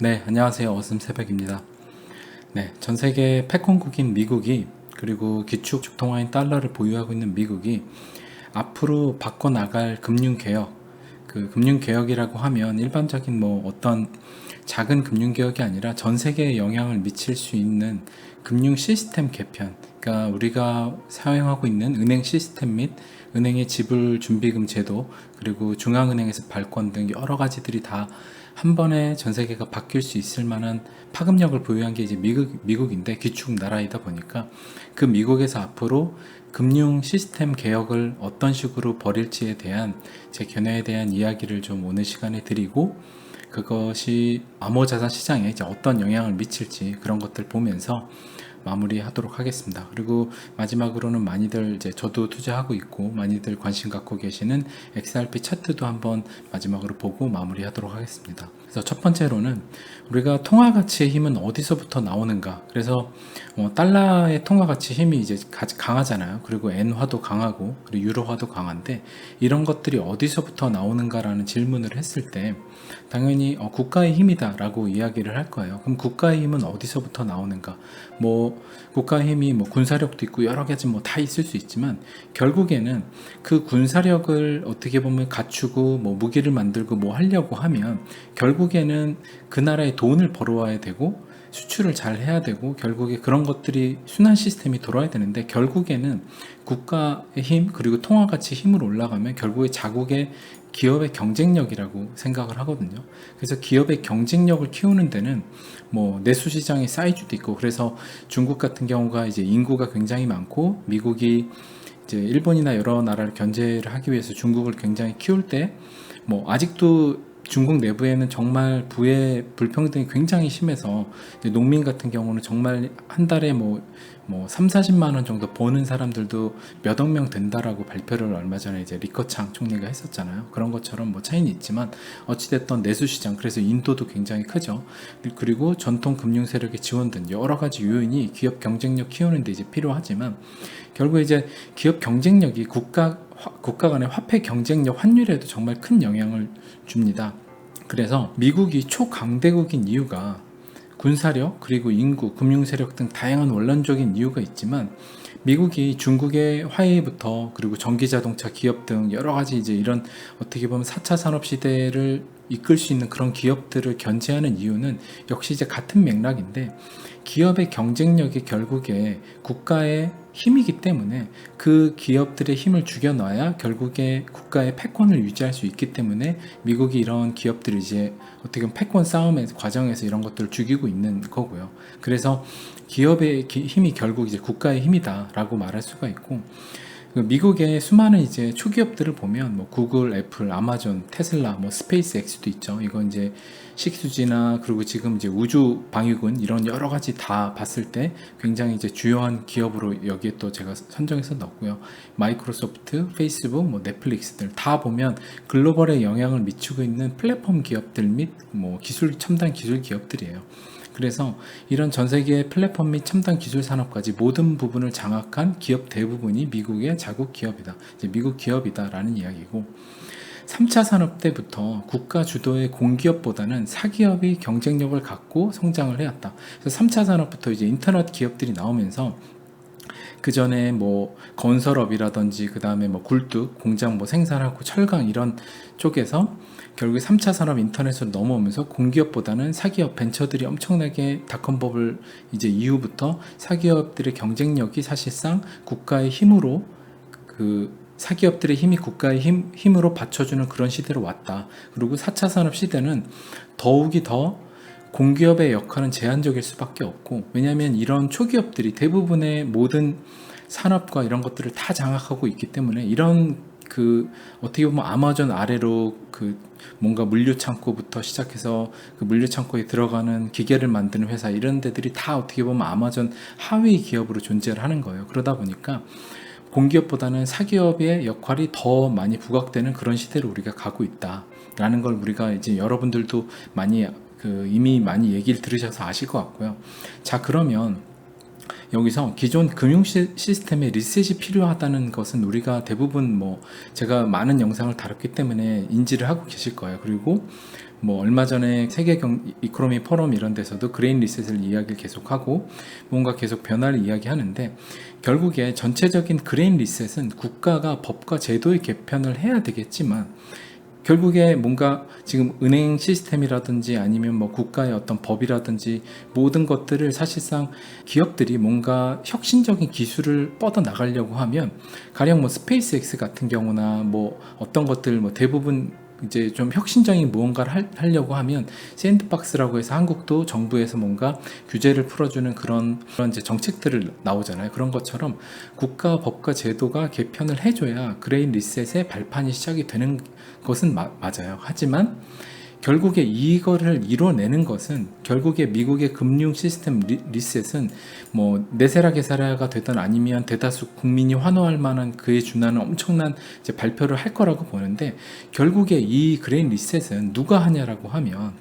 네, 안녕하세요. 어슴새벽입니다. 네, 전 세계 패권국인 미국이 그리고 기축 통화인 달러를 보유하고 있는 미국이 앞으로 바꿔나갈 금융개혁, 그 금융개혁이라고 하면 일반적인 어떤 작은 금융개혁이 아니라 전 세계에 영향을 미칠 수 있는 금융 시스템 개편, 그러니까 우리가 사용하고 있는 은행 시스템 및 은행의 지불 준비금 제도, 그리고 중앙은행에서 발권 등 여러 가지들이 다 한 번에 전 세계가 바뀔 수 있을 만한 파급력을 보유한 게 이제 미국인데, 기축 나라이다 보니까 그 미국에서 앞으로 금융 시스템 개혁을 어떤 식으로 벌일지에 대한 제 견해에 대한 이야기를 좀 오늘 시간에 드리고, 그것이 암호자산 시장에 이제 어떤 영향을 미칠지 그런 것들 보면서 마무리하도록 하겠습니다. 그리고 마지막으로는 많이들 이제 저도 투자하고 있고 많이들 관심 갖고 계시는 XRP 차트도 한번 마지막으로 보고 마무리하도록 하겠습니다. 그래서 첫 번째로는 우리가 통화 가치의 힘은 어디서부터 나오는가? 그래서 달러의 통화 가치 힘이 이제 강하잖아요. 그리고 엔화도 강하고 그리고 유로화도 강한데, 이런 것들이 어디서부터 나오는가라는 질문을 했을 때 당연히 국가의 힘이다라고 이야기를 할 거예요. 그럼 국가의 힘은 어디서부터 나오는가? 국가의 힘이 군사력도 있고 여러 가지 다 있을 수 있지만, 결국에는 그 군사력을 어떻게 보면 갖추고 무기를 만들고 하려고 하면 결국에는 그 나라에 돈을 벌어와야 되고 수출을 잘 해야 되고, 결국에 그런 것들이 순환 시스템이 돌아야 되는데, 결국에는 국가의 힘 그리고 통화가치 힘으로 올라가면 결국에 자국의 기업의 경쟁력이라고 생각을 하거든요. 그래서 기업의 경쟁력을 키우는 데는 내수 시장의 사이즈도 있고, 그래서 중국 같은 경우가 이제 인구가 굉장히 많고 미국이 이제 일본이나 여러 나라를 견제를 하기 위해서 중국을 굉장히 키울 때 아직도 중국 내부에는 정말 부의 불평등이 굉장히 심해서 농민 같은 경우는 정말 한 달에 3, 40만 원 정도 버는 사람들도 몇억 명 된다라고 발표를 얼마 전에 이제 리커창 총리가 했었잖아요. 그런 것처럼 차이는 있지만 어찌됐던 내수시장, 그래서 인도도 굉장히 크죠. 그리고 전통 금융 세력의 지원 등 여러 가지 요인이 기업 경쟁력 키우는 데 이제 필요하지만, 결국 이제 기업 경쟁력이 국가 간의 화폐 경쟁력 환율에도 정말 큰 영향을 줍니다. 그래서 미국이 초강대국인 이유가 군사력, 그리고 인구, 금융 세력 등 다양한 원론적인 이유가 있지만, 미국이 중국의 화웨이부터 그리고 전기자동차 기업 등 여러 가지 이제 이런 어떻게 보면 4차 산업 시대를 이끌 수 있는 그런 기업들을 견제하는 이유는 역시 이제 같은 맥락인데, 기업의 경쟁력이 결국에 국가의 힘이기 때문에 그 기업들의 힘을 죽여놔야 결국에 국가의 패권을 유지할 수 있기 때문에 미국이 이런 기업들을 이제 어떻게 보면 패권 싸움의 과정에서 이런 것들을 죽이고 있는 거고요. 그래서 기업의 힘이 결국 이제 국가의 힘이다라고 말할 수가 있고, 미국의 수많은 이제 초기업들을 보면 구글, 애플, 아마존, 테슬라, 스페이스X도 있죠. 이건 이제 식수지나 그리고 지금 이제 우주 방위군 이런 여러 가지 다 봤을 때 굉장히 이제 주요한 기업으로 여기에 또 제가 선정해서 넣었고요. 마이크로소프트, 페이스북, 넷플릭스들 다 보면 글로벌에 영향을 미치고 있는 플랫폼 기업들 및 첨단 기술 기업들이에요. 그래서 이런 전 세계의 플랫폼 및 첨단 기술 산업까지 모든 부분을 장악한 기업 대부분이 미국의 자국 기업이다. 이제 미국 기업이다라는 이야기고, 3차 산업 때부터 국가 주도의 공기업보다는 사기업이 경쟁력을 갖고 성장을 해왔다. 그래서 3차 산업부터 이제 인터넷 기업들이 나오면서 그 전에 건설업이라든지 그 다음에 굴뚝 공장 생산하고 철강 이런 쪽에서 결국에 3차 산업 인터넷으로 넘어오면서 공기업보다는 사기업 벤처들이 엄청나게 닷컴버블 이제 이후부터 사기업들의 경쟁력이 사실상 국가의 힘으로, 사기업들의 힘이 국가의 힘으로 받쳐주는 그런 시대로 왔다. 그리고 4차 산업 시대는 더욱이 더 공기업의 역할은 제한적일 수밖에 없고, 왜냐하면 이런 초기업들이 대부분의 모든 산업과 이런 것들을 다 장악하고 있기 때문에, 이런 어떻게 보면 아마존 아래로 뭔가 물류 창고부터 시작해서 그 물류 창고에 들어가는 기계를 만드는 회사, 이런 데들이 다 어떻게 보면 아마존 하위 기업으로 존재를 하는 거예요. 그러다 보니까 공기업보다는 사기업의 역할이 더 많이 부각되는 그런 시대로 우리가 가고 있다라는 걸 우리가 이제 여러분들도 이미 많이 얘기를 들으셔서 아실 것 같고요. 자, 그러면 여기서 기존 금융 시스템의 리셋이 필요하다는 것은 우리가 대부분 제가 많은 영상을 다뤘기 때문에 인지를 하고 계실 거예요. 그리고 얼마 전에 세계 이코노미 포럼 이런 데서도 그레인 리셋을 이야기를 계속하고 뭔가 계속 변화를 이야기하는데, 결국에 전체적인 그레인 리셋은 국가가 법과 제도의 개편을 해야 되겠지만, 결국에 뭔가 지금 은행 시스템이라든지 아니면 국가의 어떤 법이라든지 모든 것들을 사실상 기업들이 뭔가 혁신적인 기술을 뻗어 나가려고 하면, 가령 스페이스X 같은 경우나 어떤 것들 대부분 이제 좀 혁신적인 무언가를 하려고 하면 샌드박스라고 해서 한국도 정부에서 뭔가 규제를 풀어주는 그런 이제 정책들을 나오잖아요. 그런 것처럼 국가 법과 제도가 개편을 해줘야 그레인 리셋의 발판이 시작이 되는 것은 맞아요. 하지만 결국에 이거를 이뤄내는 것은, 결국에 미국의 금융 시스템 리셋은 네세라 게세라가 되든 아니면 대다수 국민이 환호할 만한 그에 준하는 엄청난 이제 발표를 할 거라고 보는데, 결국에 이 그레인 리셋은 누가 하냐라고 하면,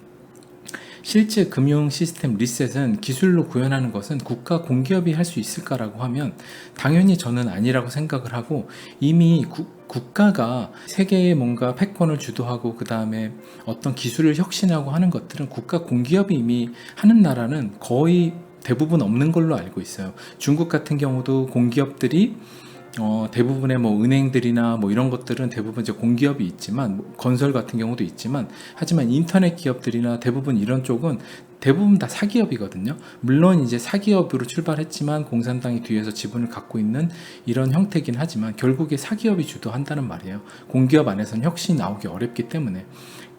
실제 금융 시스템 리셋은 기술로 구현하는 것은 국가 공기업이 할 수 있을까라고 하면 당연히 저는 아니라고 생각을 하고, 이미 국가가 세계에 뭔가 패권을 주도하고 그 다음에 어떤 기술을 혁신하고 하는 것들은 국가 공기업이 이미 하는 나라는 거의 대부분 없는 걸로 알고 있어요. 중국 같은 경우도 공기업들이 대부분의 은행들이나 이런 것들은 대부분 이제 공기업이 있지만, 건설 같은 경우도 있지만, 하지만 인터넷 기업들이나 대부분 이런 쪽은 대부분 다 사기업이거든요. 물론 이제 사기업으로 출발했지만 공산당이 뒤에서 지분을 갖고 있는 이런 형태긴 하지만, 결국에 사기업이 주도한다는 말이에요. 공기업 안에서는 혁신이 나오기 어렵기 때문에.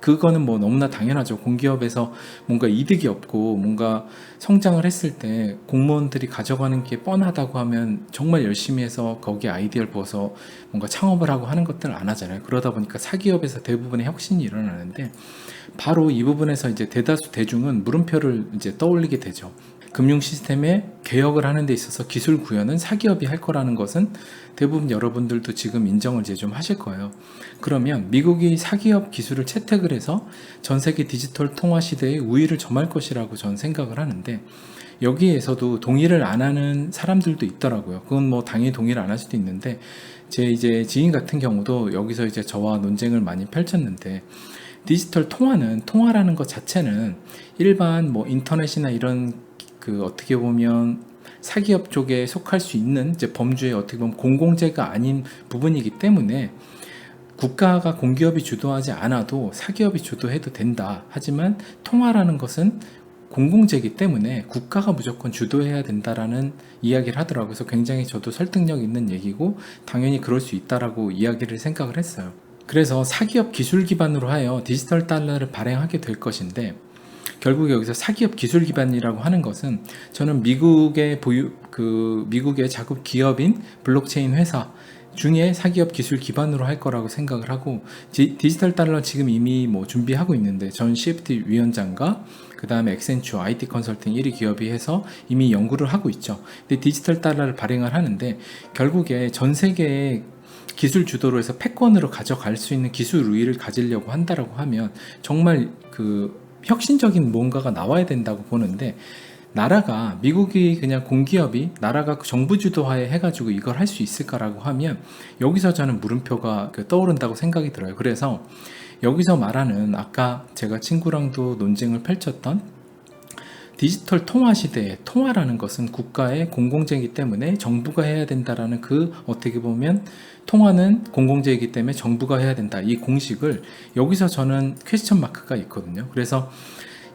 그거는 너무나 당연하죠. 공기업에서 뭔가 이득이 없고 뭔가 성장을 했을 때 공무원들이 가져가는 게 뻔하다고 하면 정말 열심히 해서 거기에 아이디어를 부어서 뭔가 창업을 하고 하는 것들을 안 하잖아요. 그러다 보니까 사기업에서 대부분의 혁신이 일어나는데, 바로 이 부분에서 이제 대다수 대중은 물음표를 이제 떠올리게 되죠. 금융 시스템의 개혁을 하는 데 있어서 기술 구현은 사기업이 할 거라는 것은 대부분 여러분들도 지금 인정을 이제 좀 하실 거예요. 그러면 미국이 사기업 기술을 채택을 해서 전 세계 디지털 통화 시대의 우위를 점할 것이라고 저는 생각을 하는데, 여기에서도 동의를 안 하는 사람들도 있더라고요. 그건 당연히 동의를 안 할 수도 있는데, 제 이제 지인 같은 경우도 여기서 이제 저와 논쟁을 많이 펼쳤는데, 디지털 통화라는 것 자체는 일반 인터넷이나 이런 어떻게 보면 사기업 쪽에 속할 수 있는 이제 범주의 어떻게 보면 공공재가 아닌 부분이기 때문에 국가가 공기업이 주도하지 않아도 사기업이 주도해도 된다. 하지만 통화라는 것은 공공재이기 때문에 국가가 무조건 주도해야 된다라는 이야기를 하더라고요. 그래서 굉장히 저도 설득력 있는 얘기고 당연히 그럴 수 있다라고 이야기를 생각을 했어요. 그래서 사기업 기술 기반으로 하여 디지털 달러를 발행하게 될 것인데, 결국 여기서 사기업 기술 기반이라고 하는 것은 저는 미국의 미국의 자국 기업인 블록체인 회사 중에 사기업 기술 기반으로 할 거라고 생각을 하고, 디지털 달러 지금 이미 준비하고 있는데, 전 CFT 위원장과 그 다음에 엑센추어 IT 컨설팅 1위 기업이 해서 이미 연구를 하고 있죠. 근데 디지털 달러를 발행을 하는데, 결국에 전 세계의 기술 주도로 해서 패권으로 가져갈 수 있는 기술 우위를 가지려고 한다라고 하면 정말 혁신적인 뭔가가 나와야 된다고 보는데, 나라가 미국이 그냥 공기업이 나라가 정부 주도하에 해가지고 이걸 할 수 있을까라고 하면 여기서 저는 물음표가 떠오른다고 생각이 들어요. 그래서 여기서 말하는 아까 제가 친구랑도 논쟁을 펼쳤던 디지털 통화 시대에 통화라는 것은 국가의 공공재이기 때문에 정부가 해야 된다라는 어떻게 보면 통화는 공공재이기 때문에 정부가 해야 된다. 이 공식을 여기서 저는 퀘스천 마크가 있거든요. 그래서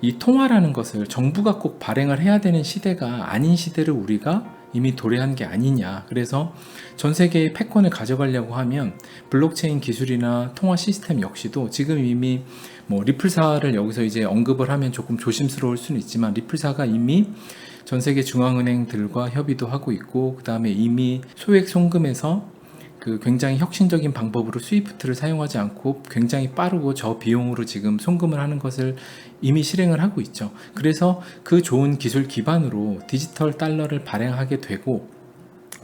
이 통화라는 것을 정부가 꼭 발행을 해야 되는 시대가 아닌 시대를 우리가 이미 도래한 게 아니냐. 그래서 전 세계의 패권을 가져가려고 하면 블록체인 기술이나 통화 시스템 역시도 지금 이미 리플사를 여기서 이제 언급을 하면 조금 조심스러울 수는 있지만, 리플사가 이미 전 세계 중앙은행들과 협의도 하고 있고, 그 다음에 이미 소액 송금에서 굉장히 혁신적인 방법으로 스위프트를 사용하지 않고 굉장히 빠르고 저비용으로 지금 송금을 하는 것을 이미 실행을 하고 있죠. 그래서 그 좋은 기술 기반으로 디지털 달러를 발행하게 되고,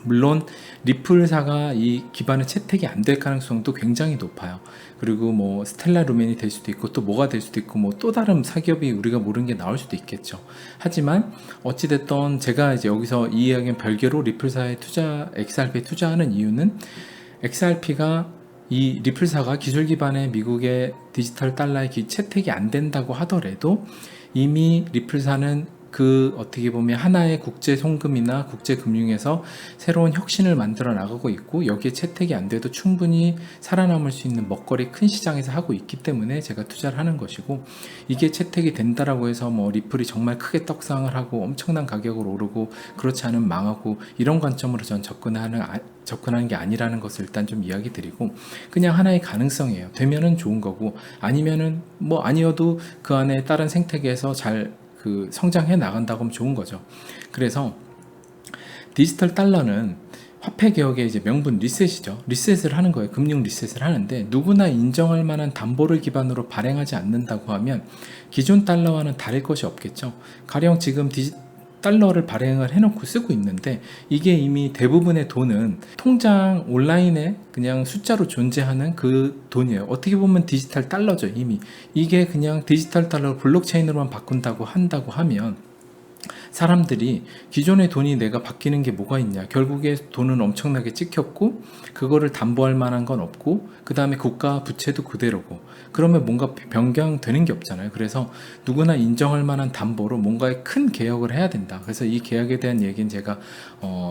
물론 리플사가 이 기반의 채택이 안 될 가능성도 굉장히 높아요. 그리고 뭐 스텔라 루멘이 될 수도 있고 또 뭐가 될 수도 있고 뭐 또 다른 사기업이 우리가 모르는 게 나올 수도 있겠죠. 하지만 어찌됐던 제가 이제 여기서 이 이야기는 별개로 리플사에 XRP에 투자하는 이유는 XRP가 이 리플사가 기술 기반의 미국의 디지털 달러의 채택이 안 된다고 하더라도 이미 리플사는 그 어떻게 보면 하나의 국제 송금이나 국제 금융에서 새로운 혁신을 만들어 나가고 있고 여기에 채택이 안 돼도 충분히 살아남을 수 있는 먹거리 큰 시장에서 하고 있기 때문에 제가 투자를 하는 것이고, 이게 채택이 된다라고 해서 뭐 리플이 정말 크게 떡상을 하고 엄청난 가격으로 오르고 그렇지 않으면 망하고 이런 관점으로 전 접근하는 게 아니라는 것을 일단 좀 이야기 드리고, 그냥 하나의 가능성이에요. 되면은 좋은 거고 아니면은 뭐 아니어도 그 안에 다른 생태계에서 잘 성장해 나간다고 하면 좋은 거죠. 그래서 디지털 달러는 화폐 개혁의 이제 명분 리셋이죠. 리셋을 하는 거예요. 금융 리셋을 하는데 누구나 인정할 만한 담보를 기반으로 발행하지 않는다고 하면 기존 달러와는 다를 것이 없겠죠. 가령 지금 달러를 발행을 해놓고 쓰고 있는데 이게 이미 대부분의 돈은 통장 온라인에 그냥 숫자로 존재하는 그 돈이에요. 어떻게 보면 디지털 달러죠. 이미 이게 그냥 디지털 달러 블록체인으로만 바꾼다고 한다고 하면 사람들이 기존의 돈이 내가 바뀌는 게 뭐가 있냐, 결국에 돈은 엄청나게 찍혔고 그거를 담보할 만한 건 없고 그 다음에 국가 부채도 그대로고 그러면 뭔가 변경되는 게 없잖아요. 그래서 누구나 인정할 만한 담보로 뭔가의 큰 개혁을 해야 된다. 그래서 이 개혁에 대한 얘기는 제가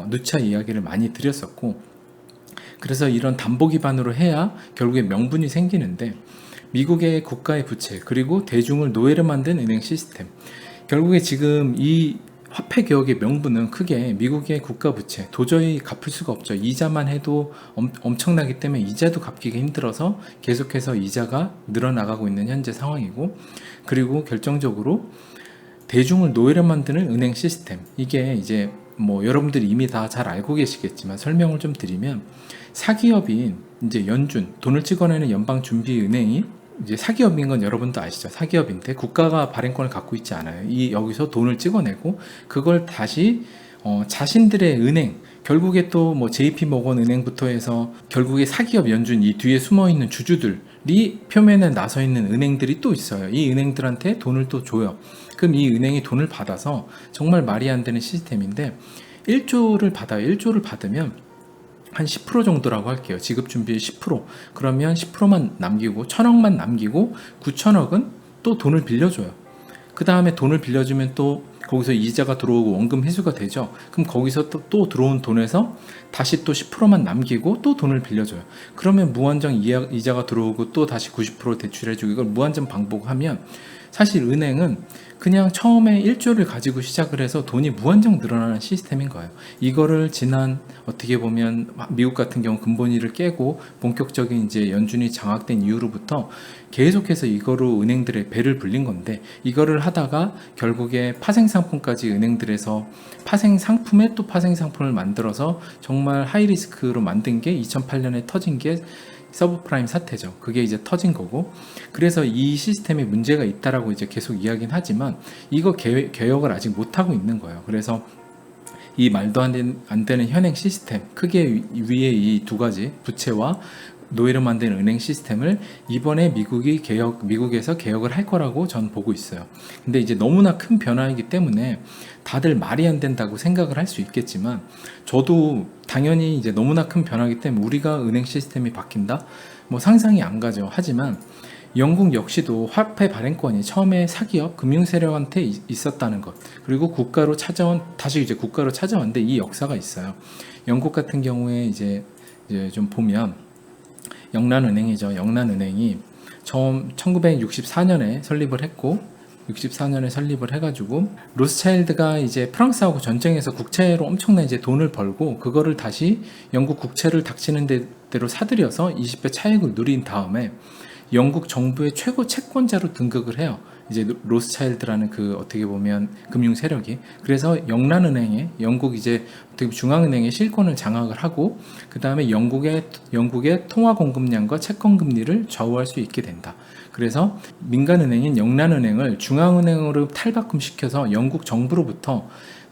누차 이야기를 많이 드렸었고, 그래서 이런 담보 기반으로 해야 결국에 명분이 생기는데, 미국의 국가의 부채 그리고 대중을 노예로 만든 은행 시스템, 결국에 지금 이 화폐 개혁의 명분은 크게 미국의 국가 부채 도저히 갚을 수가 없죠. 이자만 해도 엄청나기 때문에 이자도 갚기가 힘들어서 계속해서 이자가 늘어나가고 있는 현재 상황이고, 그리고 결정적으로 대중을 노예로 만드는 은행 시스템, 이게 이제 뭐 여러분들이 이미 다 잘 알고 계시겠지만 설명을 좀 드리면, 사기업인 이제 연준, 돈을 찍어내는 연방준비은행이 이제 사기업인 건 여러분도 아시죠? 사기업인데 국가가 발행권을 갖고 있지 않아요. 여기서 돈을 찍어내고 그걸 다시 자신들의 은행, 결국에 또 뭐 JP모건 은행부터 해서 결국에 사기업 연준 이 뒤에 숨어 있는 주주들이 표면에 나서 있는 은행들이 또 있어요. 이 은행들한테 돈을 또 줘요. 그럼 이 은행이 돈을 받아서 정말 말이 안 되는 시스템인데 1조를 받아요. 1조를 받으면 한 10% 정도라고 할게요. 지급 준비의 10%. 그러면 10%만 남기고 1,000억만 남기고 9천억은 또 돈을 빌려줘요. 그 다음에 돈을 빌려주면 또 거기서 이자가 들어오고 원금 회수가 되죠. 그럼 거기서 또 들어온 돈에서 다시 또 10%만 남기고 또 돈을 빌려줘요. 그러면 무한정 이자가 들어오고 또 다시 90% 대출해주고 이걸 무한정 반복하면 사실 은행은 그냥 처음에 1조를 가지고 시작을 해서 돈이 무한정 늘어나는 시스템인 거예요. 이거를 지난 어떻게 보면 미국 같은 경우 근본위를 깨고 본격적인 이제 연준이 장악된 이후로부터 계속해서 이거로 은행들의 배를 불린 건데, 이거를 하다가 결국에 파생 상품까지 은행들에서 파생 상품에 또 파생 상품을 만들어서 정말 하이리스크로 만든 게 2008년에 터진 게 서브프라임 사태죠. 그게 이제 터진 거고, 그래서 이 시스템에 문제가 있다라고 이제 계속 이야기는 하지만 이거 개혁을 아직 못 하고 있는 거예요. 그래서 이 말도 안 되는 현행 시스템, 크게 위에 이 두 가지 부채와 노예로 만든 은행 시스템을 이번에 미국에서 개혁을 할 거라고 전 보고 있어요. 근데 이제 너무나 큰 변화이기 때문에 다들 말이 안 된다고 생각을 할 수 있겠지만, 저도 당연히 이제 너무나 큰 변화이기 때문에 우리가 은행 시스템이 바뀐다? 뭐 상상이 안 가죠. 하지만 영국 역시도 화폐 발행권이 처음에 사기업, 금융 세력한테 있었다는 것, 그리고 다시 이제 국가로 찾아왔는데 이 역사가 있어요. 영국 같은 경우에 이제 좀 보면 영란은행이죠. 영란은행이 처음 1964년에 설립을 했고, 64년에 설립을 해가지고 로스차일드가 이제 프랑스하고 전쟁에서 국채로 엄청난 이제 돈을 벌고 그거를 다시 영국 국채를 닥치는 대로 사들여서 20배 차익을 누린 다음에 영국 정부의 최고 채권자로 등극을 해요. 이제 로스차일드라는 그 어떻게 보면 금융 세력이. 그래서 영란은행에 영국 이제 어떻게 중앙은행의 실권을 장악을 하고 그 다음에 영국의 통화 공급량과 채권 금리를 좌우할 수 있게 된다. 그래서 민간은행인 영란은행을 중앙은행으로 탈바꿈시켜서 영국 정부로부터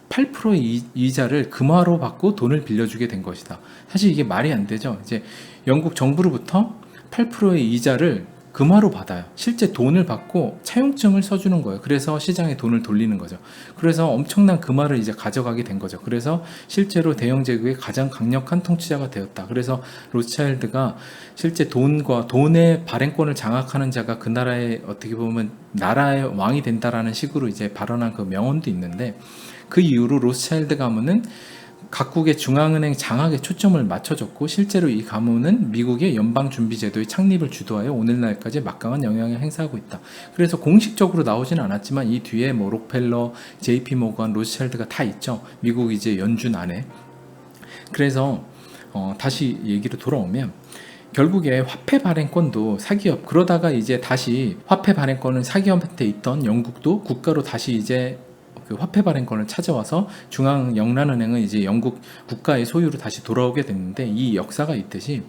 8%의 이자를 금화로 받고 돈을 빌려주게 된 것이다. 사실 이게 말이 안 되죠. 이제 영국 정부로부터 8%의 이자를 금화로 받아요. 실제 돈을 받고 차용증을 써주는 거예요. 그래서 시장에 돈을 돌리는 거죠. 그래서 엄청난 금화를 이제 가져가게 된 거죠. 그래서 실제로 대영 제국의 가장 강력한 통치자가 되었다. 그래서 로스차일드가 실제 돈의 발행권을 장악하는 자가 그 나라의 어떻게 보면 나라의 왕이 된다라는 식으로 이제 발언한 그 명언도 있는데, 그 이후로 로스차일드 가문은 각국의 중앙은행 장악에 초점을 맞춰줬고, 실제로 이 가문은 미국의 연방준비제도의 창립을 주도하여 오늘날까지 막강한 영향을 행사하고 있다. 그래서 공식적으로 나오지는 않았지만 이 뒤에 뭐 록펠러, JP 모건, 로스차일드가 다 있죠. 미국 이제 연준 안에. 그래서 다시 얘기로 돌아오면, 결국에 화폐 발행권도 사기업, 그러다가 이제 다시 화폐 발행권은 사기업한테 있던 영국도 국가로 다시 이제 그 화폐 발행권을 찾아와서 중앙영란은행은 이제 영국 국가의 소유로 다시 돌아오게 됐는데, 이 역사가 있듯이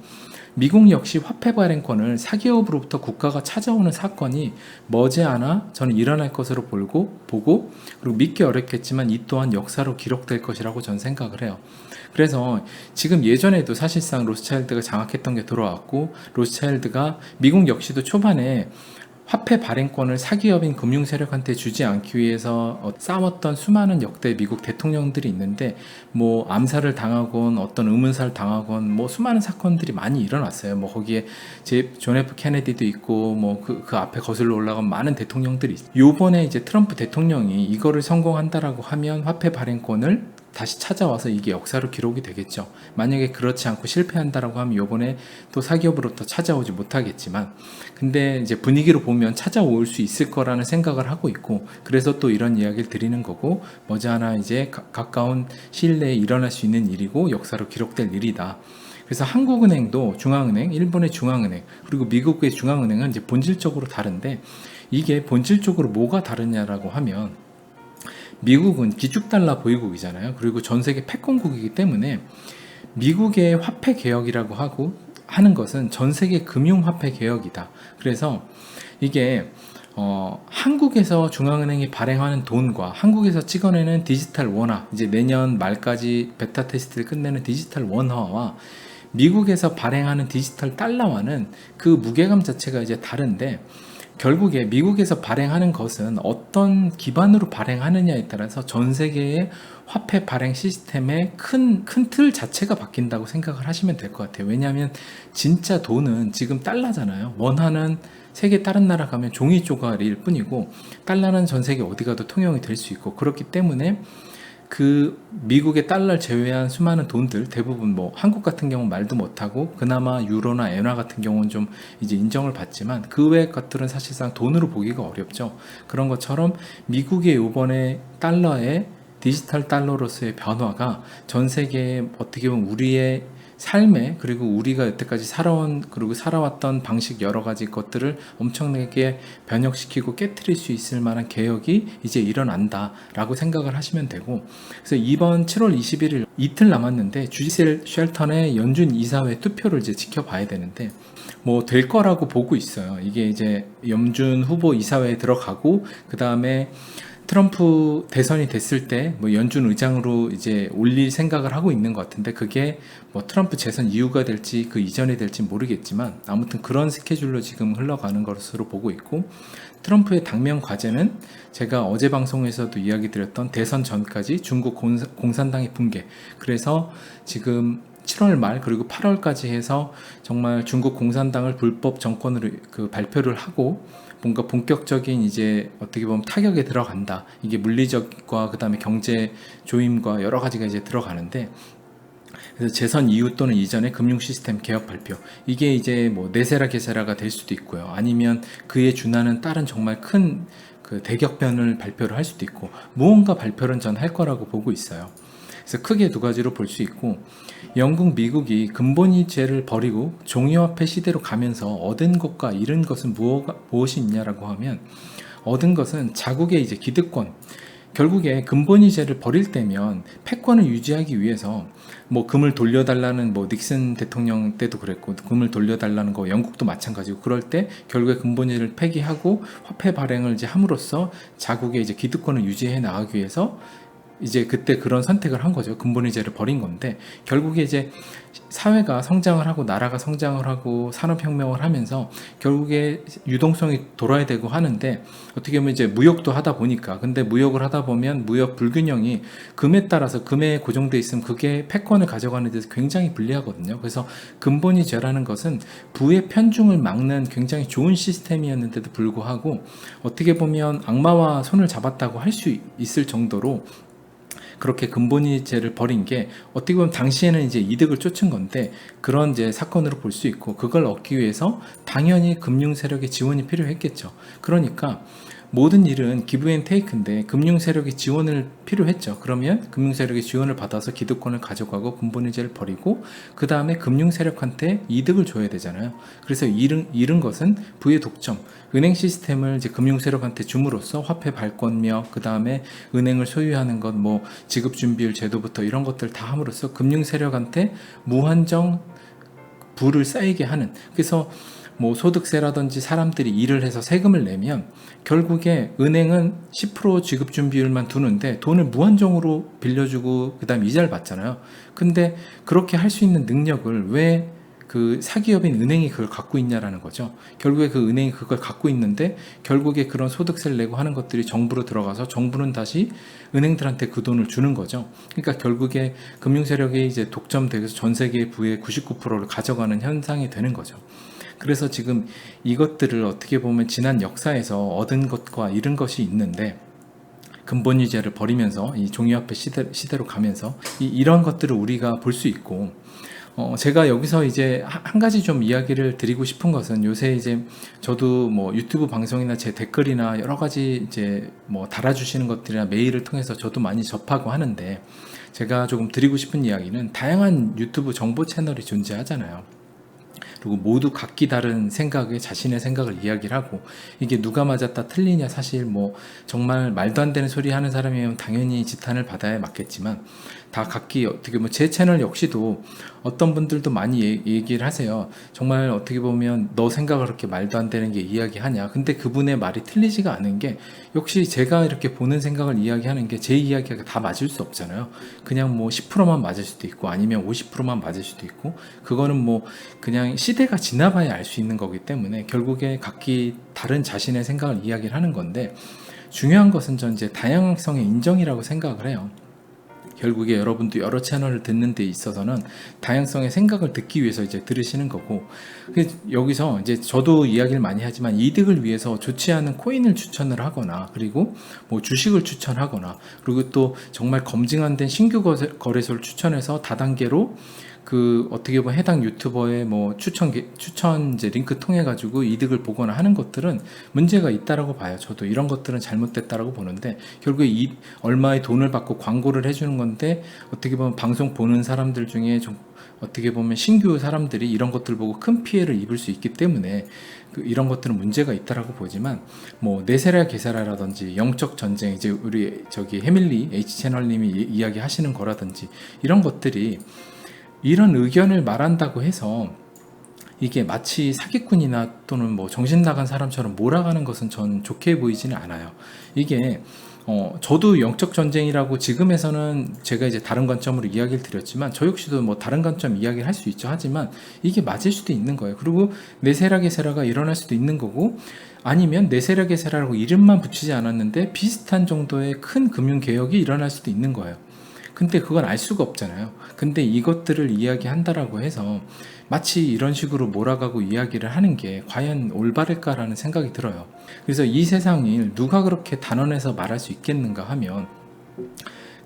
미국 역시 화폐 발행권을 사기업으로부터 국가가 찾아오는 사건이 머지않아 저는 일어날 것으로 보고, 그리고 믿기 어렵겠지만 이 또한 역사로 기록될 것이라고 저는 생각을 해요. 그래서 지금 예전에도 사실상 로스차일드가 장악했던 게 돌아왔고, 로스차일드가 미국 역시도 초반에 화폐 발행권을 사기업인 금융 세력한테 주지 않기 위해서 싸웠던 수많은 역대 미국 대통령들이 있는데, 뭐 암살을 당하건 어떤 의문사를 당하건 뭐 수많은 사건들이 많이 일어났어요. 뭐 거기에 존 F 케네디도 있고, 뭐 그 앞에 거슬러 올라간 많은 대통령들이 있어요. 요번에 이제 트럼프 대통령이 이거를 성공한다라고 하면 화폐 발행권을 다시 찾아와서 이게 역사로 기록이 되겠죠. 만약에 그렇지 않고 실패한다라고 하면 요번에 또 사기업으로부터 찾아오지 못하겠지만, 근데 이제 분위기로 보면 찾아올 수 있을 거라는 생각을 하고 있고, 그래서 또 이런 이야기를 드리는 거고, 머지않아 이제 가까운 시일 내에 일어날 수 있는 일이고 역사로 기록될 일이다. 그래서 한국은행도 중앙은행, 일본의 중앙은행, 그리고 미국의 중앙은행은 이제 본질적으로 다른데, 이게 본질적으로 뭐가 다르냐라고 하면, 미국은 기축달러 보유국이잖아요. 그리고 전 세계 패권국이기 때문에 미국의 화폐 개혁이라고 하는 것은 전 세계 금융화폐 개혁이다. 그래서 이게 한국에서 중앙은행이 발행하는 돈과 한국에서 찍어내는 디지털 원화, 이제 내년 말까지 베타 테스트를 끝내는 디지털 원화와 미국에서 발행하는 디지털 달러와는 그 무게감 자체가 이제 다른데, 결국에 미국에서 발행하는 것은 어떤 기반으로 발행하느냐에 따라서 전 세계의 화폐 발행 시스템의 큰 틀 자체가 바뀐다고 생각을 하시면 될 것 같아요. 왜냐하면 진짜 돈은 지금 달러잖아요. 원화는 세계 다른 나라 가면 종이 조각일 뿐이고, 달러는 전 세계 어디 가도 통용이 될 수 있고, 그렇기 때문에 그 미국의 달러를 제외한 수많은 돈들, 대부분 뭐 한국 같은 경우는 말도 못하고 그나마 유로나 엔화 같은 경우는 좀 이제 인정을 받지만, 그 외의 것들은 사실상 돈으로 보기가 어렵죠. 그런 것처럼 미국의 요번에 달러의 디지털 달러로서의 변화가 전 세계에 어떻게 보면 우리의 삶에, 그리고 우리가 여태까지 살아왔던 방식 여러 가지 것들을 엄청나게 변혁시키고 깨트릴 수 있을 만한 개혁이 이제 일어난다라고 생각을 하시면 되고, 그래서 이번 7월 21일 이틀 남았는데 주지셀 쉘턴의 연준 이사회 투표를 이제 지켜봐야 되는데, 뭐 될 거라고 보고 있어요. 이게 이제 연준 후보 이사회에 들어가고, 그 다음에 트럼프 대선이 됐을 때 뭐 연준 의장으로 이제 올릴 생각을 하고 있는 것 같은데, 그게 뭐 트럼프 재선 이후가 될지 그 이전이 될지 모르겠지만 아무튼 그런 스케줄로 지금 흘러가는 것으로 보고 있고, 트럼프의 당면 과제는 제가 어제 방송에서도 이야기 드렸던 대선 전까지 중국 공산당의 붕괴, 그래서 지금 7월 말 그리고 8월까지 해서 정말 중국 공산당을 불법 정권으로 발표를 하고, 뭔가 본격적인 이제 어떻게 보면 타격에 들어간다. 이게 물리적과 그 다음에 경제 조임과 여러 가지가 이제 들어가는데, 그래서 재선 이후 또는 이전에 금융 시스템 개혁 발표, 이게 이제 뭐 네세라 게세라가 될 수도 있고요. 아니면 그에 준하는 다른 정말 큰 그 대격변을 발표를 할 수도 있고, 무언가 발표를 전 할 거라고 보고 있어요. 그래서 크게 두 가지로 볼 수 있고, 영국, 미국이 근본이제를 버리고 종이화폐 시대로 가면서 얻은 것과 잃은 것은 무엇이 있냐라고 하면, 얻은 것은 자국의 이제 기득권, 결국에 근본이제를 버릴 때면 패권을 유지하기 위해서 뭐 금을 돌려달라는, 뭐 닉슨 대통령 때도 그랬고 금을 돌려달라는 거 영국도 마찬가지고, 그럴 때 결국에 근본이제를 폐기하고 화폐 발행을 이제 함으로써 자국의 이제 기득권을 유지해 나가기 위해서 이제 그때 그런 선택을 한 거죠. 근본위제를 버린 건데, 결국에 이제 사회가 성장을 하고 나라가 성장을 하고 산업혁명을 하면서 결국에 유동성이 돌아야 되고 하는데, 어떻게 보면 이제 무역도 하다 보니까, 근데 무역을 하다 보면 무역 불균형이 금에 따라서, 금에 고정돼 있으면 그게 패권을 가져가는 데서 굉장히 불리하거든요. 그래서 근본위제라는 것은 부의 편중을 막는 굉장히 좋은 시스템이었는데도 불구하고 어떻게 보면 악마와 손을 잡았다고 할 수 있을 정도로 그렇게 근본위제를 버린 게, 어떻게 보면 당시에는 이제 이득을 쫓은 건데 그런 이제 사건으로 볼 수 있고, 그걸 얻기 위해서 당연히 금융 세력의 지원이 필요했겠죠. 그러니까 모든 일은 기브 앤 테이크인데 금융 세력의 지원을 필요했죠. 그러면 금융 세력의 지원을 받아서 기득권을 가져가고 근본위제를 버리고, 그 다음에 금융 세력한테 이득을 줘야 되잖아요. 그래서 잃은 것은 부의 독점, 은행 시스템을 이제 금융 세력한테 줌으로써 화폐 발권며, 그 다음에 은행을 소유하는 것, 뭐 지급 준비율 제도부터 이런 것들 다 함으로써 금융 세력한테 무한정 부를 쌓이게 하는. 그래서 뭐 소득세라든지 사람들이 일을 해서 세금을 내면 결국에 은행은 10% 지급 준비율만 두는데 돈을 무한정으로 빌려주고 그다음 이자를 받잖아요. 근데 그렇게 할 수 있는 능력을 왜 그 사기업인 은행이 그걸 갖고 있냐라는 거죠. 결국에 그 은행이 그걸 갖고 있는데 결국에 그런 소득세를 내고 하는 것들이 정부로 들어가서 정부는 다시 은행들한테 그 돈을 주는 거죠. 그러니까 결국에 금융 세력이 이제 독점되어서 전 세계 부의 99%를 가져가는 현상이 되는 거죠. 그래서 지금 이것들을 어떻게 보면 지난 역사에서 얻은 것과 잃은 것이 있는데, 근본위제를 버리면서 이 종이화폐 시대로 가면서 이런 것들을 우리가 볼 수 있고, 제가 여기서 이제 한 가지 좀 이야기를 드리고 싶은 것은, 요새 이제 저도 뭐 유튜브 방송이나 제 댓글이나 여러 가지 이제 뭐 달아주시는 것들이나 메일을 통해서 저도 많이 접하고 하는데, 제가 조금 드리고 싶은 이야기는, 다양한 유튜브 정보 채널이 존재하잖아요. 그리고 모두 각기 다른 생각에 자신의 생각을 이야기를 하고, 이게 누가 맞았다 틀리냐, 사실 뭐 정말 말도 안 되는 소리 하는 사람이면 당연히 지탄을 받아야 맞겠지만, 다 각기 어떻게 보면 제 채널 역시도 어떤 분들도 많이 얘기를 하세요. 정말 어떻게 보면 너 생각을 그렇게 말도 안 되는 게 이야기하냐. 근데 그분의 말이 틀리지가 않은 게, 역시 제가 이렇게 보는 생각을 이야기하는 게 제 이야기가 다 맞을 수 없잖아요. 그냥 뭐 10%만 맞을 수도 있고 아니면 50%만 맞을 수도 있고, 그거는 뭐 그냥 시대가 지나봐야 알 수 있는 거기 때문에 결국에 각기 다른 자신의 생각을 이야기를 하는 건데, 중요한 것은 전 이제 다양성의 인정이라고 생각을 해요. 결국에 여러분도 여러 채널을 듣는 데 있어서는 다양성의 생각을 듣기 위해서 이제 들으시는 거고, 여기서 이제 저도 이야기를 많이 하지만 이득을 위해서 좋지 않은 코인을 추천을 하거나, 그리고 뭐 주식을 추천하거나, 그리고 또 정말 검증 안 된 신규 거래소를 추천해서 다단계로 그 어떻게 보면 해당 유튜버의 뭐 추천 이제 링크 통해 가지고 이득을 보거나 하는 것들은 문제가 있다라고 봐요. 저도 이런 것들은 잘못됐다라고 보는데, 결국에 얼마의 돈을 받고 광고를 해주는 건데, 어떻게 보면 방송 보는 사람들 중에 좀 어떻게 보면 신규 사람들이 이런 것들 보고 큰 피해를 입을 수 있기 때문에 이런 것들은 문제가 있다라고 보지만, 뭐 네세라 게세라라든지 영적 전쟁, 이제 우리 저기 해밀리 H 채널님이 이야기하시는 거라든지, 이런 것들이 이런 의견을 말한다고 해서 이게 마치 사기꾼이나 또는 뭐 정신 나간 사람처럼 몰아가는 것은 전 좋게 보이지는 않아요. 이게 저도 영적 전쟁이라고 지금에서는 제가 이제 다른 관점으로 이야기를 드렸지만, 저 역시도 뭐 다른 관점 이야기를 할 수 있죠. 하지만 이게 맞을 수도 있는 거예요. 그리고 네세라 게세라가 일어날 수도 있는 거고, 아니면 네세라 게세라라고 이름만 붙이지 않았는데 비슷한 정도의 큰 금융 개혁이 일어날 수도 있는 거예요. 근데 그건 알 수가 없잖아요. 근데 이것들을 이야기한다라고 해서 마치 이런 식으로 몰아가고 이야기를 하는 게 과연 올바를까라는 생각이 들어요. 그래서 이 세상을 누가 그렇게 단언해서 말할 수 있겠는가 하면,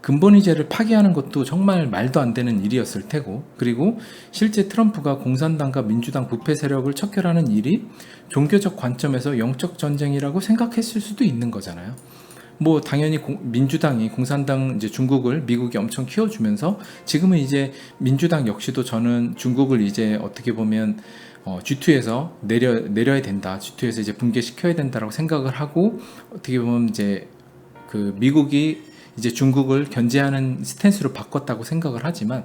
근본위제를 파기하는 것도 정말 말도 안 되는 일이었을 테고, 그리고 실제 트럼프가 공산당과 민주당 부패 세력을 척결하는 일이 종교적 관점에서 영적 전쟁이라고 생각했을 수도 있는 거잖아요. 뭐 당연히 민주당이 공산당 이제 중국을 미국이 엄청 키워주면서, 지금은 이제 민주당 역시도 저는 중국을 이제 어떻게 보면 G2에서 내려야 된다, G2에서 이제 붕괴시켜야 된다라고 생각을 하고, 어떻게 보면 이제 그 미국이 이제 중국을 견제하는 스탠스로 바꿨다고 생각을 하지만,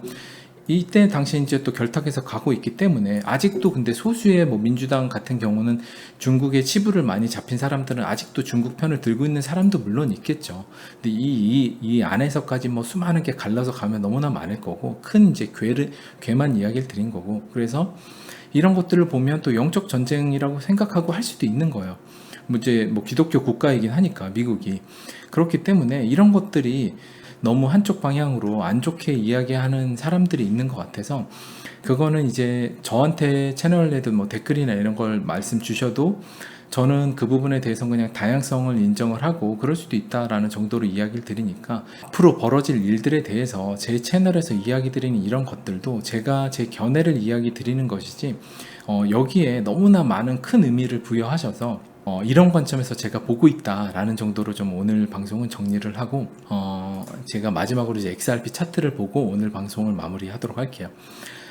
이때 당시 이제 또 결탁해서 가고 있기 때문에 아직도 근데 소수의 뭐 민주당 같은 경우는 중국의 치부를 많이 잡힌 사람들은 아직도 중국 편을 들고 있는 사람도 물론 있겠죠. 근데 이 안에서까지 뭐 수많은 게 갈라서 가면 너무나 많을 거고 큰 이제 괴만 이야기를 드린 거고 그래서 이런 것들을 보면 또 영적 전쟁이라고 생각하고 할 수도 있는 거예요. 이제 뭐 기독교 국가이긴 하니까 미국이 그렇기 때문에 이런 것들이 너무 한쪽 방향으로 안 좋게 이야기하는 사람들이 있는 것 같아서 그거는 이제 저한테 채널에도 뭐 댓글이나 이런 걸 말씀 주셔도 저는 그 부분에 대해서 그냥 다양성을 인정을 하고 그럴 수도 있다라는 정도로 이야기를 드리니까 앞으로 벌어질 일들에 대해서 제 채널에서 이야기 드리는 이런 것들도 제가 제 견해를 이야기 드리는 것이지 여기에 너무나 많은 큰 의미를 부여하셔서 이런 관점에서 제가 보고 있다라는 정도로 좀 오늘 방송은 정리를 하고 제가 마지막으로 이제 XRP 차트를 보고 오늘 방송을 마무리하도록 할게요.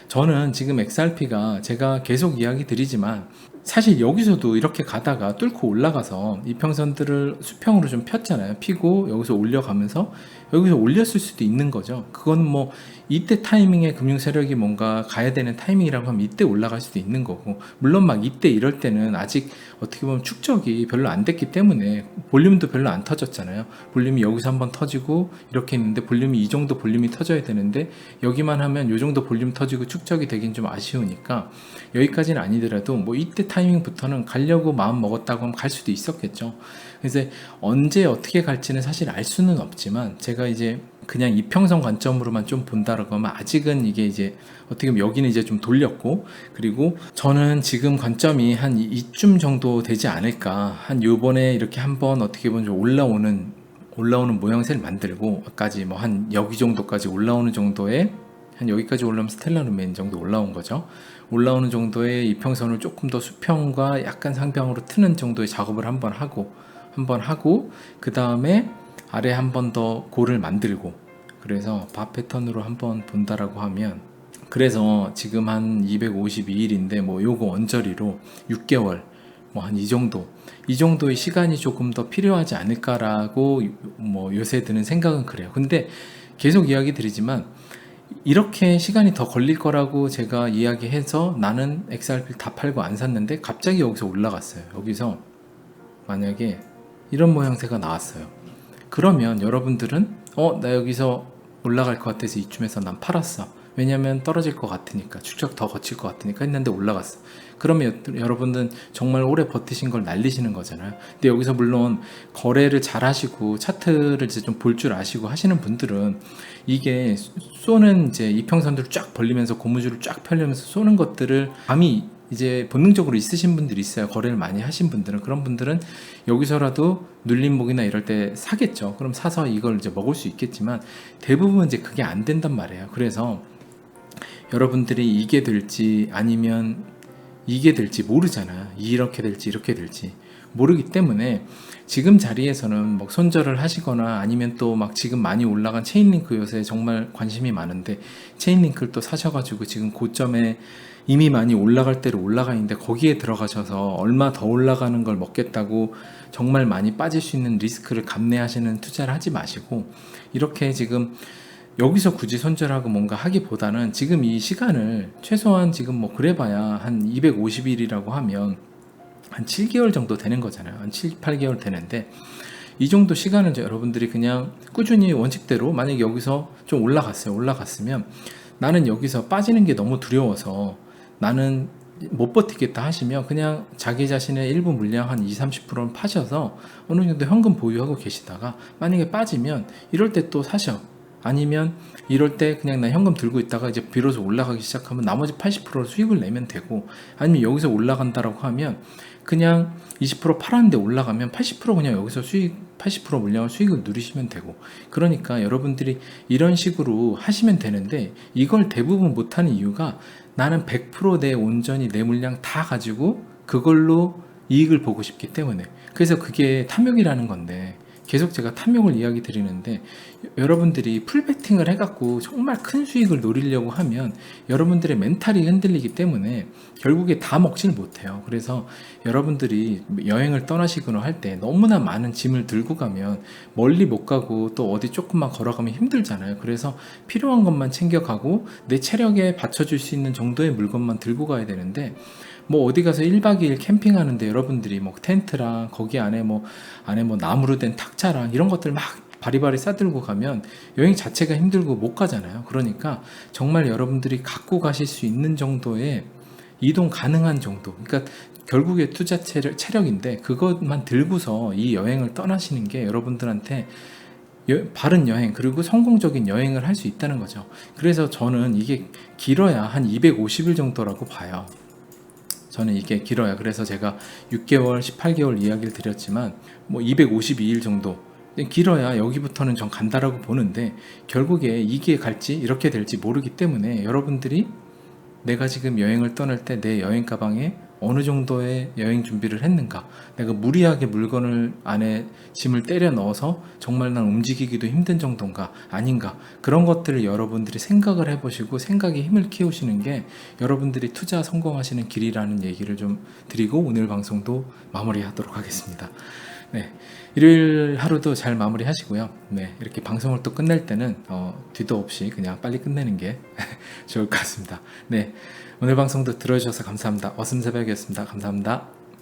저는 지금 XRP가 제가 계속 이야기 드리지만 사실 여기서도 이렇게 가다가 뚫고 올라가서 이평선들을 수평으로 좀 폈잖아요. 피고 여기서 올려가면서 여기서 올렸을 수도 있는 거죠. 그건 뭐 이때 타이밍에 금융 세력이 뭔가 가야 되는 타이밍이라고 하면 이때 올라갈 수도 있는 거고 물론 막 이때 이럴 때는 아직 어떻게 보면 축적이 별로 안 됐기 때문에 볼륨도 별로 안 터졌잖아요. 볼륨이 여기서 한번 터지고 이렇게 했는데 볼륨이 이 정도 볼륨이 터져야 되는데 여기만 하면 이 정도 볼륨 터지고 축적이 되긴 좀 아쉬우니까 여기까지는 아니더라도 뭐 이때 타이밍부터는 가려고 마음 먹었다고 하면 갈 수도 있었겠죠. 그래서 언제 어떻게 갈지는 사실 알 수는 없지만 제가 이제 그냥 이평선 관점으로만 좀 본다라고 하면 아직은 이게 이제 어떻게 보면 여기는 이제 좀 돌렸고 그리고 저는 지금 관점이 한 이쯤 정도 되지 않을까 한 요번에 이렇게 한번 어떻게 보면 좀 올라오는 모양새를 만들고 까지 뭐 한 여기 정도까지 올라오는 정도의 한 여기까지 올라오면 스텔라 루멘 정도 올라온 거죠. 올라오는 정도의 이평선을 조금 더 수평과 약간 상평으로 트는 정도의 작업을 한번 하고 그 다음에 아래 한 번 더 골을 만들고 그래서 바 패턴으로 한번 본다라고 하면 그래서 지금 한 252일인데 뭐 요거 언저리로 6개월 뭐 한 이 정도의 시간이 조금 더 필요하지 않을까라고 뭐 요새 드는 생각은 그래요. 근데 계속 이야기 드리지만 이렇게 시간이 더 걸릴 거라고 제가 이야기해서 나는 XRP를 다 팔고 안 샀는데 갑자기 여기서 올라갔어요. 여기서 만약에 이런 모양새가 나왔어요. 그러면 여러분들은 나 여기서 올라갈 것 같아서 이쯤에서 난 팔았어. 왜냐면 떨어질 것 같으니까 축적 더 거칠 것 같으니까 했는데 올라갔어. 그러면 여러분들은 정말 오래 버티신 걸 날리시는 거잖아요. 근데 여기서 물론 거래를 잘 하시고 차트를 이제 좀 볼 줄 아시고 하시는 분들은 이게 쏘는 이제 이평선들을 쫙 벌리면서 고무줄을 쫙 펴려면서 쏘는 것들을 감이 이제 본능적으로 있으신 분들이 있어요. 거래를 많이 하신 분들은 그런 분들은 여기서라도 눌림목이나 이럴 때 사겠죠. 그럼 사서 이걸 이제 먹을 수 있겠지만 대부분 이제 그게 안 된단 말이에요. 그래서 여러분들이 이게 될지 아니면 이게 될지 모르잖아요. 이렇게 될지 이렇게 될지 모르기 때문에 지금 자리에서는 뭐 손절을 하시거나 아니면 또 막 지금 많이 올라간 체인링크 요새 정말 관심이 많은데 체인링크를 또 사셔가지고 지금 고점에 이미 많이 올라갈 대로 올라가 있는데 거기에 들어가셔서 얼마 더 올라가는 걸 먹겠다고 정말 많이 빠질 수 있는 리스크를 감내하시는 투자를 하지 마시고 이렇게 지금 여기서 굳이 손절하고 뭔가 하기보다는 지금 이 시간을 최소한 지금 뭐 그래봐야 한 250일이라고 하면 한 7개월 정도 되는 거잖아요. 한 7, 8개월 되는데 이 정도 시간을 여러분들이 그냥 꾸준히 원칙대로 만약에 여기서 좀 올라갔으면 나는 여기서 빠지는 게 너무 두려워서 나는 못 버티겠다 하시면 그냥 자기 자신의 일부 물량 한 20-30%는 파셔서 어느 정도 현금 보유하고 계시다가 만약에 빠지면 이럴 때 또 사셔. 아니면 이럴 때 그냥 나 현금 들고 있다가 이제 비로소 올라가기 시작하면 나머지 80% 수익을 내면 되고 아니면 여기서 올라간다라고 하면 그냥 20% 팔았는데 올라가면 80% 그냥 여기서 80% 물량을 수익을 누리시면 되고 그러니까 여러분들이 이런 식으로 하시면 되는데 이걸 대부분 못하는 이유가 나는 100% 내 온전히 내 물량 다 가지고 그걸로 이익을 보고 싶기 때문에 그래서 그게 탐욕이라는 건데 계속 제가 탐욕을 이야기 드리는데, 여러분들이 풀베팅을 해갖고 정말 큰 수익을 노리려고 하면 여러분들의 멘탈이 흔들리기 때문에 결국에 다 먹질 못해요. 그래서 여러분들이 여행을 떠나시거나 할 때 너무나 많은 짐을 들고 가면 멀리 못 가고 또 어디 조금만 걸어가면 힘들잖아요. 그래서 필요한 것만 챙겨가고 내 체력에 받쳐줄 수 있는 정도의 물건만 들고 가야 되는데, 뭐 어디 가서 1박 2일 캠핑하는데 여러분들이 뭐 텐트랑 거기 안에 뭐 나무로 된 탁자랑 이런 것들 막 바리바리 싸들고 가면 여행 자체가 힘들고 못 가잖아요. 그러니까 정말 여러분들이 갖고 가실 수 있는 정도의 이동 가능한 정도, 그러니까 결국에 투자 체력인데 그것만 들고서 이 여행을 떠나시는 게 여러분들한테 바른 여행 그리고 성공적인 여행을 할 수 있다는 거죠. 그래서 저는 이게 길어야 한 250일 정도라고 봐요. 저는 이게 길어요. 그래서 제가 6개월, 18개월 이야기를 드렸지만 뭐 252일 정도 길어야 여기부터는 전 간다라고 보는데, 결국에 이게 갈지 이렇게 될지 모르기 때문에 여러분들이 내가 지금 여행을 떠날 때 내 여행 가방에 어느 정도의 여행 준비를 했는가, 내가 무리하게 물건을 안에 짐을 때려 넣어서 정말 난 움직이기도 힘든 정도인가 아닌가, 그런 것들을 여러분들이 생각을 해보시고 생각에 힘을 키우시는 게 여러분들이 투자 성공하시는 길이라는 얘기를 좀 드리고 오늘 방송도 마무리하도록 하겠습니다. 네, 일요일 하루도 잘 마무리 하시고요. 네, 이렇게 방송을 또 끝낼 때는 뒤도 없이 그냥 빨리 끝내는 게 좋을 것 같습니다. 네, 오늘 방송도 들어주셔서 감사합니다. 어슴새벽이었습니다. 감사합니다.